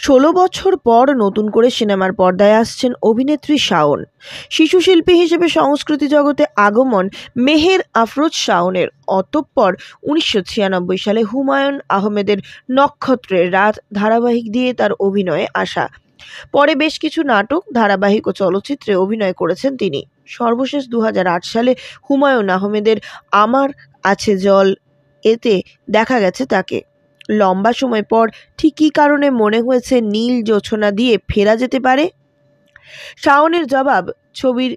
১৬ বছর পর নতুন করে সিনেমার পর্দায় আসছেন অভিনেত্রী শাওন। শিশু শিল্পী হিসেবে সংস্কৃতি জগতে আগমন মেহের আফরোজ শাওনের। অতঃপর ১৯৯৬ সালে হুমায়ূন আহমেদের নক্ষত্রের রাত ধারাবাহিক দিয়ে তার অভিনয়ে আসা। পরে বেশ কিছু নাটক, ধারাবাহিক ও চলচ্চিত্রে অভিনয় করেছেন তিনি। সর্বশেষ ২০০৮ সালে হুমায়ূন আহমেদের আমার আছে জল এতে দেখা গেছে তাকে। লম্বা সময় পর ঠিক কী কারণে মনে হয়েছে নীল জোছনা দিয়ে ফেরা যেতে পারে? শাওনের জবাব, ছবির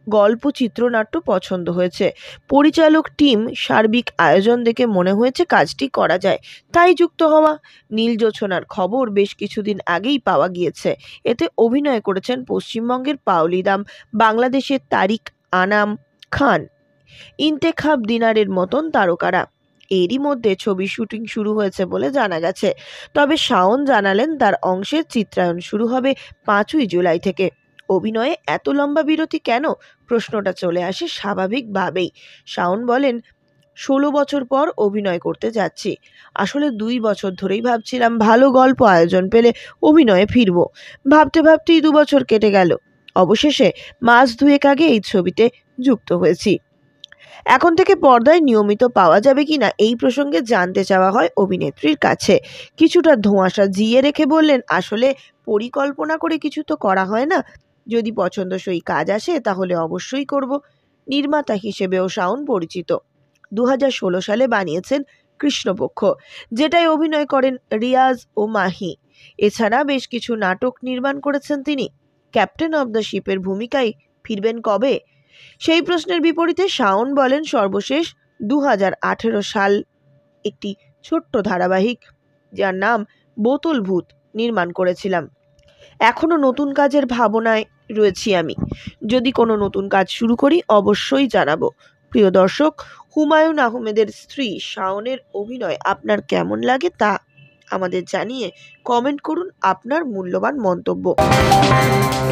গল্প চিত্রনাট্য পছন্দ হয়েছে। পরিচালক টিম সার্বিক আয়োজন দেখে মনে হয়েছে কাজটি করা যায়, তাই যুক্ত হওয়া। নীল জোছনার খবর বেশ কিছুদিন আগেই পাওয়া গিয়েছে। এতে অভিনয় করেছেন পশ্চিমবঙ্গের পাওলিদাম, বাংলাদেশের তারিক আনাম খান, ইন্তেখাব দিনারের মতন তারকারা। এরই মধ্যে ছবির শুটিং শুরু হয়েছে বলে জানা গেছে। তবে শাওন জানালেন তার অংশের চিত্রায়ন শুরু হবে ৫ই জুলাই থেকে। অভিনয়ে এত লম্বা বিরতি কেন? প্রশ্নটা চলে আসে স্বাভাবিকভাবেই। শাওন বলেন, ১৬ বছর পর অভিনয় করতে যাচ্ছি। আসলে ২ বছর ধরেই ভাবছিলাম ভালো গল্প আয়োজন পেলে অভিনয়ে ফিরব। ভাবতে ভাবতেই ২ বছর কেটে গেল। অবশেষে মাস ২ আগে এই ছবিতে যুক্ত হয়েছি। এখন থেকে পর্দায় নিয়মিত পাওয়া যাবে কিনা এই প্রসঙ্গে জানতে চাওয়া হয় অভিনেত্রীর কাছে। কিছুটা ধোঁয়াশা জিইয়ে রেখে বললেন, আসলে পরিকল্পনা করে কিছু তো করা হয় না। যদি পছন্দসই কাজ আসে তাহলে অবশ্যই করব। নির্মাতা হিসেবেও শাওন পরিচিত। ২০১৬ সালে বানিয়েছেন কৃষ্ণপক্ষ, যেটায় অভিনয় করেন রিয়াজ ও মাহি। এছাড়া বেশ কিছু নাটক নির্মাণ করেছেন তিনি। ক্যাপ্টেন অব দ্য শিপের ভূমিকায় ফিরবেন কবে? সেই প্রশ্নের বিপরীতে শাওন বলেন, সর্বশেষ ২০১৮ সাল একটি ছোট্ট ধারাবাহিক, যার নাম বোতল ভূত, নির্মাণ করেছিলাম। এখনো নতুন কাজের ভাবনায় রয়েছি আমি। যদি কোনো নতুন কাজ শুরু করি অবশ্যই জানাবো। প্রিয় দর্শক, হুমায়ূন আহমেদের স্ত্রী শাওনের অভিনয় আপনার কেমন লাগে তা আমাদের জানিয়ে কমেন্ট করুন আপনার মূল্যবান মন্তব্য।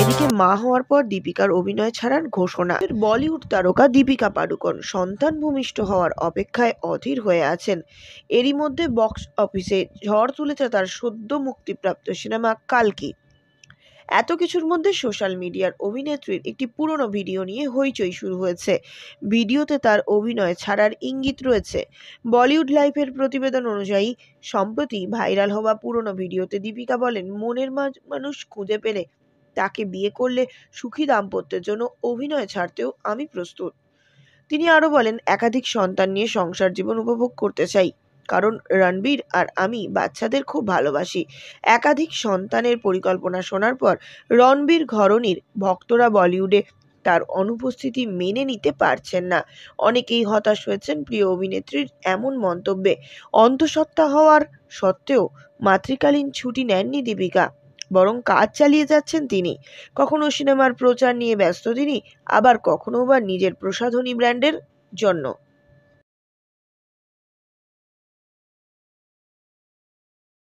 এদিকে মা হওয়ার পর দীপিকার অভিনয় ছাড়ার ঘোষণা। বলিউড তারকা দীপিকা পাডুকোন সন্তান ভূমিষ্ঠ হওয়ার অপেক্ষায় অধীর হয়ে আছেন। এরই মধ্যে বক্স অফিসে ঝড় তুলেছে তার সদ্য মুক্তিপ্রাপ্ত সিনেমা কালকি। এত কিছুর মধ্যে সোশ্যাল মিডিয়ার অভিনেত্রীর একটি পুরনো ভিডিও নিয়ে হইচই শুরু হয়েছে। ভিডিওতে তার অভিনয় ছাড়ার ইঙ্গিত রয়েছে। বলিউড লাইফের প্রতিবেদন অনুযায়ী, সম্প্রতি ভাইরাল হওয়া পুরনো ভিডিওতে দীপিকা বলেন, মনের মানুষ খুঁজে পেলে তাকে বিয়ে করলে সুখী দাম্পত্যের জন্য অভিনয় ছাড়তেও আমি প্রস্তুত। তিনি আরও বলেন, একাধিক সন্তান নিয়ে সংসার জীবন উপভোগ করতে চাই, কারণ রণবীর আর আমি বাচ্চাদের খুব ভালোবাসি। একাধিক সন্তানের পরিকল্পনা শোনার পর রণবীর ঘরণীর ভক্তরা বলিউডে তার অনুপস্থিতি মেনে নিতে পারছেন না। অনেকেই হতাশ হয়েছেন প্রিয় অভিনেত্রীর এমন মন্তব্যে। অন্তঃসত্ত্বা হওয়ার সত্ত্বেও মাতৃকালীন ছুটি নেননি দীপিকা, বরং কাজ চালিয়ে যাচ্ছেন তিনি। কখনো সিনেমার প্রচার নিয়ে ব্যস্ত তিনি, আবার কখনো বা নিজের প্রসাধনী ব্র্যান্ডের জন্য।